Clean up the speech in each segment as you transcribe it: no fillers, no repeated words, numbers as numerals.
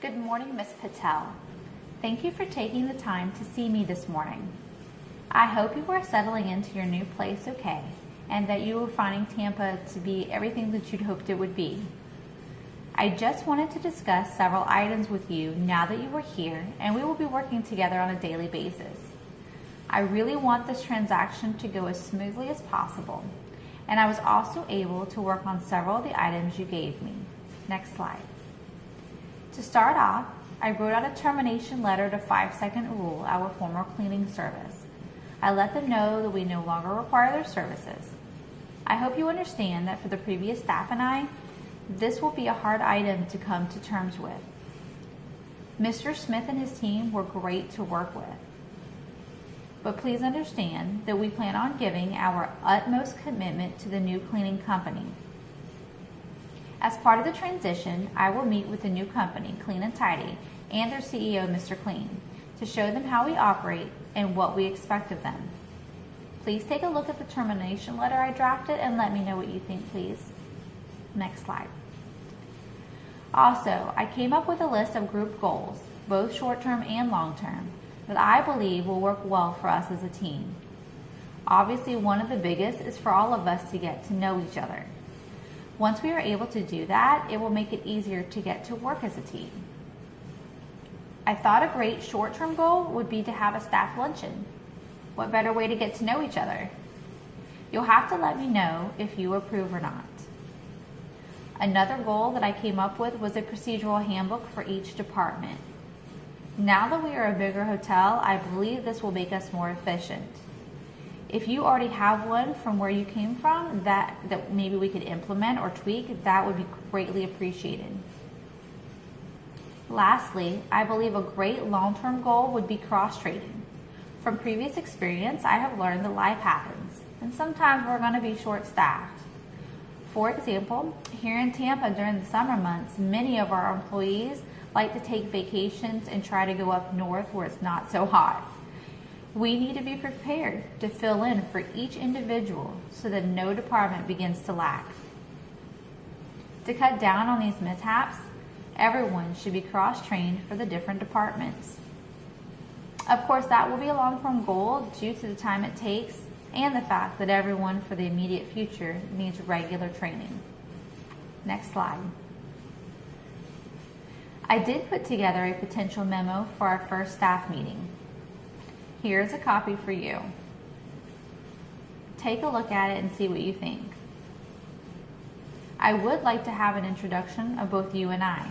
Good morning, Ms. Patel. Thank you for taking the time to see me this morning. I hope you are settling into your new place okay, and that you are finding Tampa to be everything that you'd hoped it would be. I just wanted to discuss several items with you now that you are here, and we will be working together on a daily basis. I really want this transaction to go as smoothly as possible, and I was also able to work on several of the items you gave me. Next slide. To start off, I wrote out a termination letter to 5 Second Rule, our former cleaning service. I let them know that we no longer require their services. I hope you understand that for the previous staff and I, this will be a hard item to come to terms with. Mr. Smith and his team were great to work with. But please understand that we plan on giving our utmost commitment to the new cleaning company. As part of the transition, I will meet with the new company, Clean and Tidy, and their CEO, Mr. Clean, to show them how we operate and what we expect of them. Please take a look at the termination letter I drafted and let me know what you think, please. Next slide. Also, I came up with a list of group goals, both short-term and long-term, that I believe will work well for us as a team. Obviously, one of the biggest is for all of us to get to know each other. Once we are able to do that, it will make it easier to get to work as a team. I thought a great short-term goal would be to have a staff luncheon. What better way to get to know each other? You'll have to let me know if you approve or not. Another goal that I came up with was a procedural handbook for each department. Now that we are a bigger hotel, I believe this will make us more efficient. If you already have one from where you came from that maybe we could implement or tweak, that would be greatly appreciated. Lastly, I believe a great long-term goal would be cross-training. From previous experience, I have learned that life happens, and sometimes we're going to be short-staffed. For example, here in Tampa during the summer months, many of our employees like to take vacations and try to go up north where it's not so hot. We need to be prepared to fill in for each individual so that no department begins to lack. To cut down on these mishaps, everyone should be cross-trained for the different departments. Of course, that will be a long-term goal due to the time it takes and the fact that everyone for the immediate future needs regular training. Next slide. I did put together a potential memo for our first staff meeting. Here's a copy for you. Take a look at it and see what you think. I would like to have an introduction of both you and I.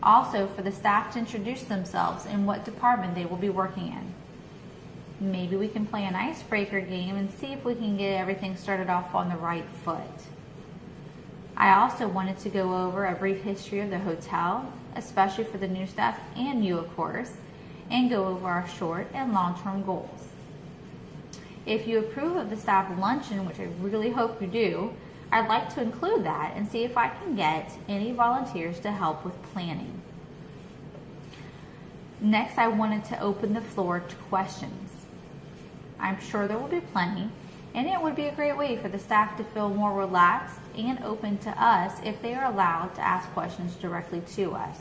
Also, for the staff to introduce themselves and what department they will be working in. Maybe we can play an icebreaker game and see if we can get everything started off on the right foot. I also wanted to go over a brief history of the hotel, especially for the new staff and you, of course, and go over our short and long-term goals. If you approve of the staff luncheon, which I really hope you do, I'd like to include that and see if I can get any volunteers to help with planning. Next, I wanted to open the floor to questions. I'm sure there will be plenty, and it would be a great way for the staff to feel more relaxed and open to us if they are allowed to ask questions directly to us.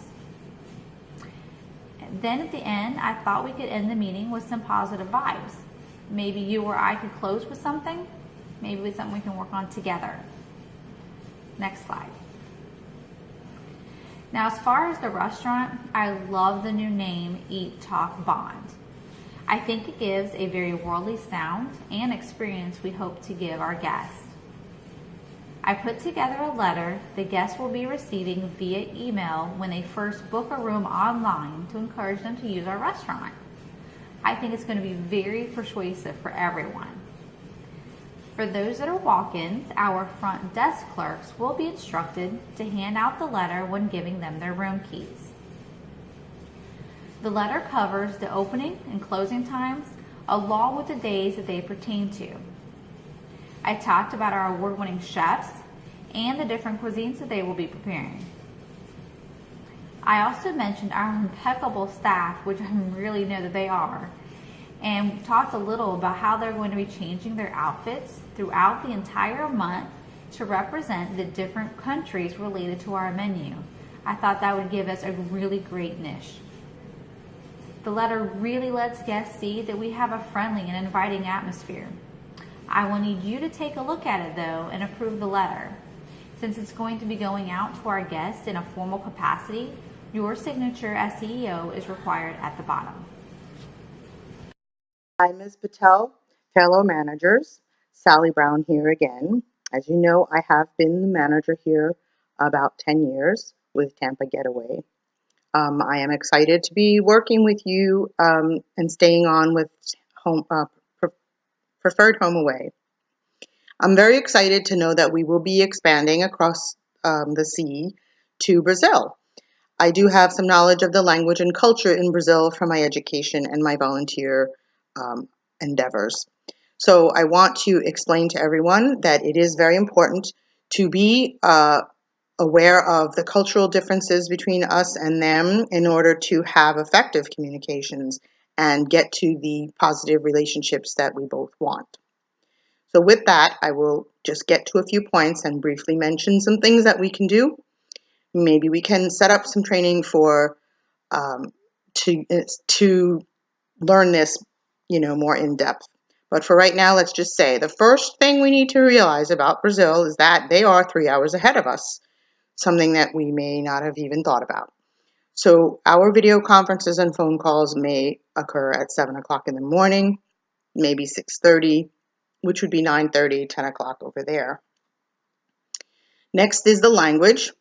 Then at the end, I thought we could end the meeting with some positive vibes. Maybe you or I could close with something. Maybe with something we can work on together. Next slide. Now, as far as the restaurant, I love the new name, Eat, Talk, Bond. I think it gives a very worldly sound and experience we hope to give our guests. I put together a letter the guests will be receiving via email when they first book a room online to encourage them to use our restaurant. I think it's going to be very persuasive for everyone. For those that are walk-ins, our front desk clerks will be instructed to hand out the letter when giving them their room keys. The letter covers the opening and closing times along with the days that they pertain to. I talked about our award-winning chefs and the different cuisines that they will be preparing. I also mentioned our impeccable staff, which I really know that they are, and talked a little about how they're going to be changing their outfits throughout the entire month to represent the different countries related to our menu. I thought that would give us a really great niche. The letter really lets guests see that we have a friendly and inviting atmosphere. I will need you to take a look at it though and approve the letter. Since it's going to be going out to our guests in a formal capacity, your signature as CEO is required at the bottom. Hi, Ms. Patel, fellow managers. Sally Brown here again. As you know, I have been the manager here about 10 years with Tampa Getaway. I am excited to be working with you and staying on with Preferred Home Away. I'm very excited to know that we will be expanding across the sea to Brazil. I do have some knowledge of the language and culture in Brazil from my education and my volunteer endeavors. So I want to explain to everyone that it is very important to be aware of the cultural differences between us and them in order to have effective communications and get to the positive relationships that we both want. So with that, I will just get to a few points and briefly mention some things that we can do. Maybe we can set up some training for to learn this, more in depth. But for right now, let's just say the first thing we need to realize about Brazil is that they are 3 hours ahead of us, something that we may not have even thought about. So our video conferences and phone calls may occur at 7 o'clock in the morning, maybe 6:30, which would be 9:30, 10 o'clock over there. Next is the language.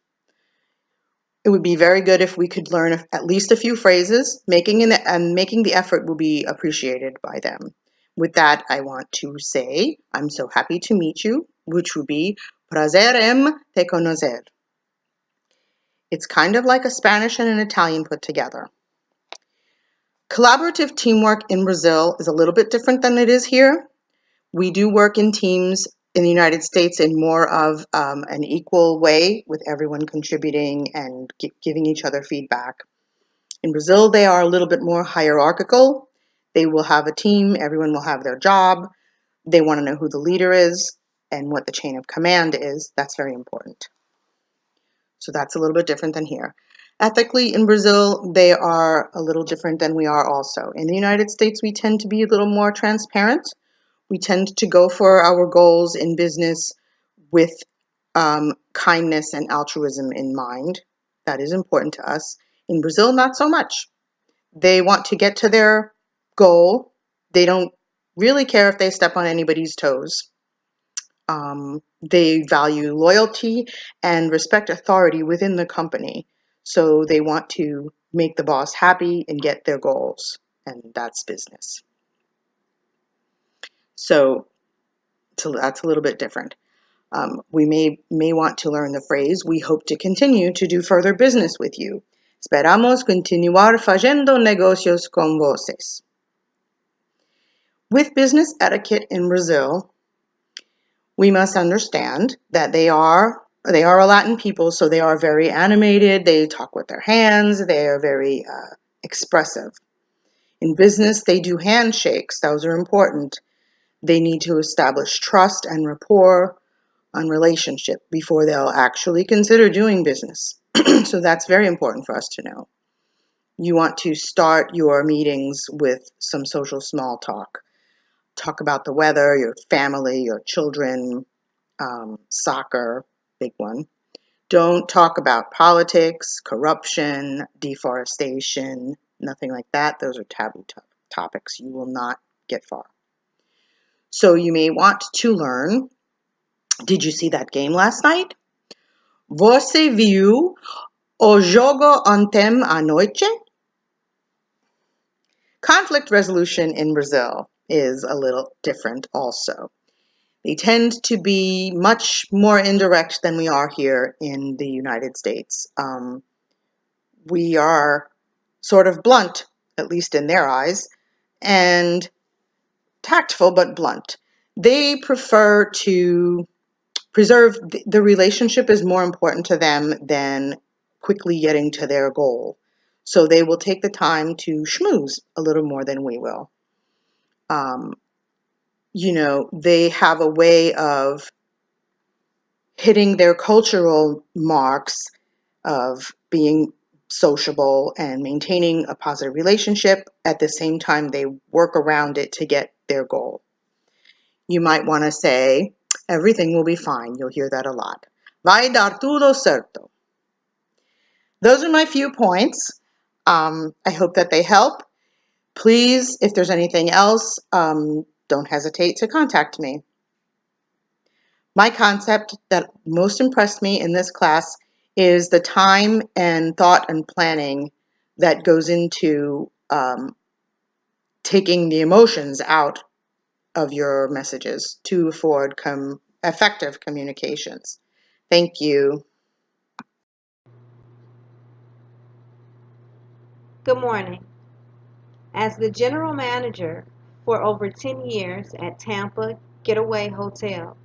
It would be very good if we could learn at least a few phrases. Making the effort will be appreciated by them. With that, I want to say, I'm so happy to meet you, which would be prazer em te conocer. It's kind of like a Spanish and an Italian put together. Collaborative teamwork in Brazil is a little bit different than it is here. We do work in teams in the United States in more of an equal way, with everyone contributing and giving each other feedback. In Brazil, they are a little bit more hierarchical. They will have a team, everyone will have their job. They want to know who the leader is and what the chain of command is. That's very important. So that's a little bit different than here. Ethically, in Brazil, they are a little different than we are also. In the United States, we tend to be a little more transparent. We tend to go for our goals in business with kindness and altruism in mind. That is important to us. In Brazil, not so much. They want to get to their goal. They don't really care if they step on anybody's toes. They value loyalty and respect authority within the company. So they want to make the boss happy and get their goals. And that's business. So that's a little bit different. We may want to learn the phrase, we hope to continue to do further business with you. Esperamos continuar fazendo negocios con vocês. With business etiquette in Brazil, we must understand that they are a Latin people, so they are very animated. They talk with their hands. They are very expressive. In business, they do handshakes. Those are important. They need to establish trust and rapport on relationship before they'll actually consider doing business. So that's very important for us to know. You want to start your meetings with some social small talk. Talk about the weather, your family, your children, soccer, big one. Don't talk about politics, corruption, deforestation, nothing like that. Those are taboo topics. You will not get far. So you may want to learn, did you see that game last night? Você viu o jogo ontem à noite? Conflict resolution in Brazil is a little different also. They tend to be much more indirect than we are here in the United States. We are sort of blunt, at least in their eyes, and tactful but blunt. They prefer to preserve the relationship is more important to them than quickly getting to their goal. So they will take the time to schmooze a little more than we will. They have a way of hitting their cultural marks of being sociable and maintaining a positive relationship. At the same time, they work around it to get their goal. You might want to say, everything will be fine. You'll hear that a lot. Vai dar tutto certo. Those are my few points. I hope that they help. Please, if there's anything else, don't hesitate to contact me. My concept that most impressed me in this class is the time and thought and planning that goes into taking the emotions out of your messages to afford effective communications. Thank you. Good morning. As the general manager for over 10 years at Tampa Getaway Hotel,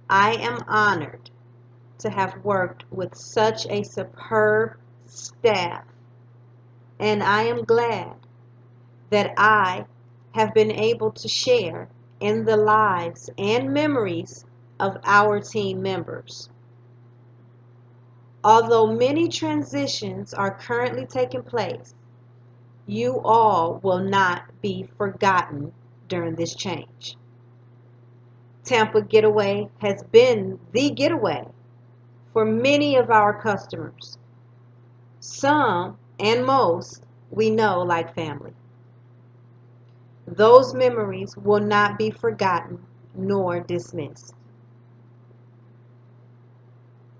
I am honored to have worked with such a superb staff, and I am glad that I have been able to share in the lives and memories of our team members. Although many transitions are currently taking place, you all will not be forgotten during this change. Tampa Getaway has been the getaway for many of our customers. Some and most we know like family. Those memories will not be forgotten nor dismissed.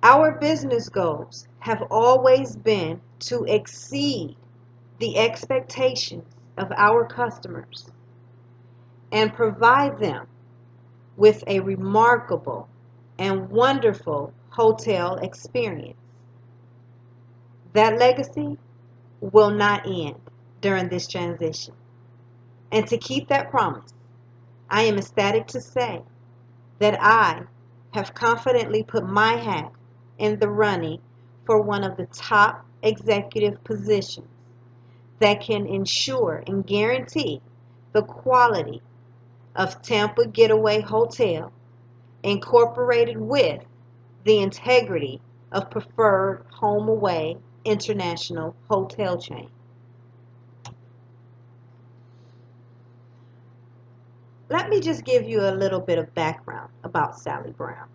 Our business goals have always been to exceed the expectations of our customers and provide them with a remarkable and wonderful hotel experience. That legacy will not end during this transition. And to keep that promise, I am ecstatic to say that I have confidently put my hat in the running for one of the top executive positions that can ensure and guarantee the quality of Tampa Getaway Hotel, incorporated with the integrity of Preferred HomeAway International Hotel Chain. Let me just give you a little bit of background about Sally Brown.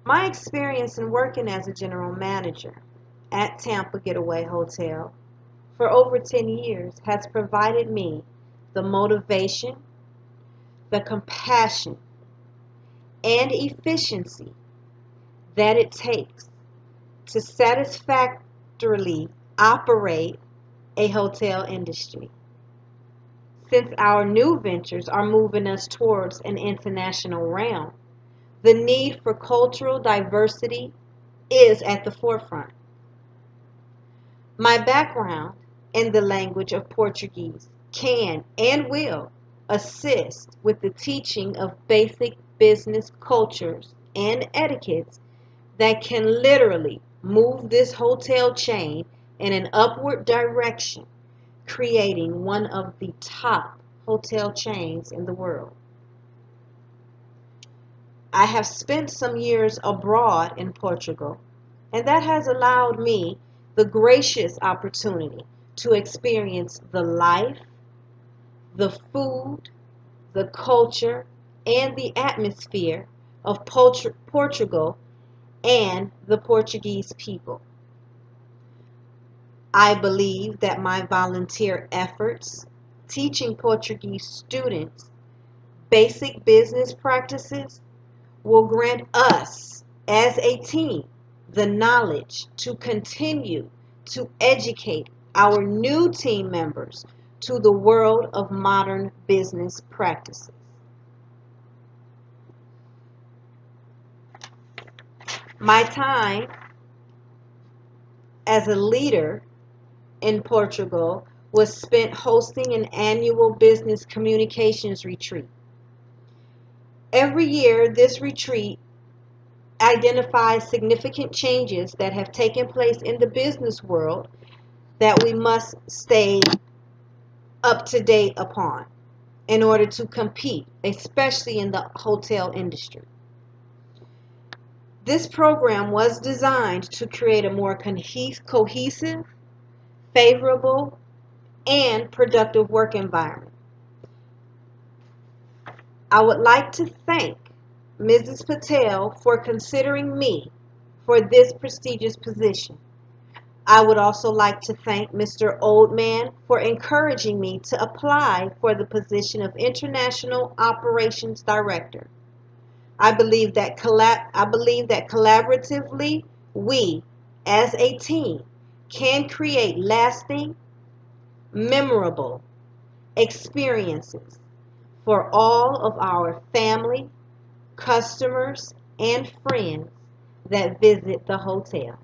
My experience in working as a general manager at Tampa Getaway Hotel for over 10 years has provided me the motivation, the compassion, and efficiency that it takes to satisfactorily operate a hotel industry. Since our new ventures are moving us towards an international realm, the need for cultural diversity is at the forefront. My background in the language of Portuguese can and will assist with the teaching of basic business cultures and etiquettes that can literally move this hotel chain in an upward direction, creating one of the top hotel chains in the world. I have spent some years abroad in Portugal, and that has allowed me the gracious opportunity to experience the life, the food, the culture, and the atmosphere of Portugal and the Portuguese people. I believe that my volunteer efforts teaching Portuguese students basic business practices will grant us as a team the knowledge to continue to educate our new team members to the world of modern business practices. My time as a leader in Portugal was spent hosting an annual business communications retreat. Every year, this retreat identifies significant changes that have taken place in the business world that we must stay up to date upon in order to compete, especially in the hotel industry. This program was designed to create a more cohesive, favorable, and productive work environment. I would like to thank Mrs. Patel for considering me for this prestigious position. I would also like to thank Mr. Oldman for encouraging me to apply for the position of International Operations Director. I believe that collaboratively we, as a team, can create lasting, memorable experiences for all of our family, customers, and friends that visit the hotel.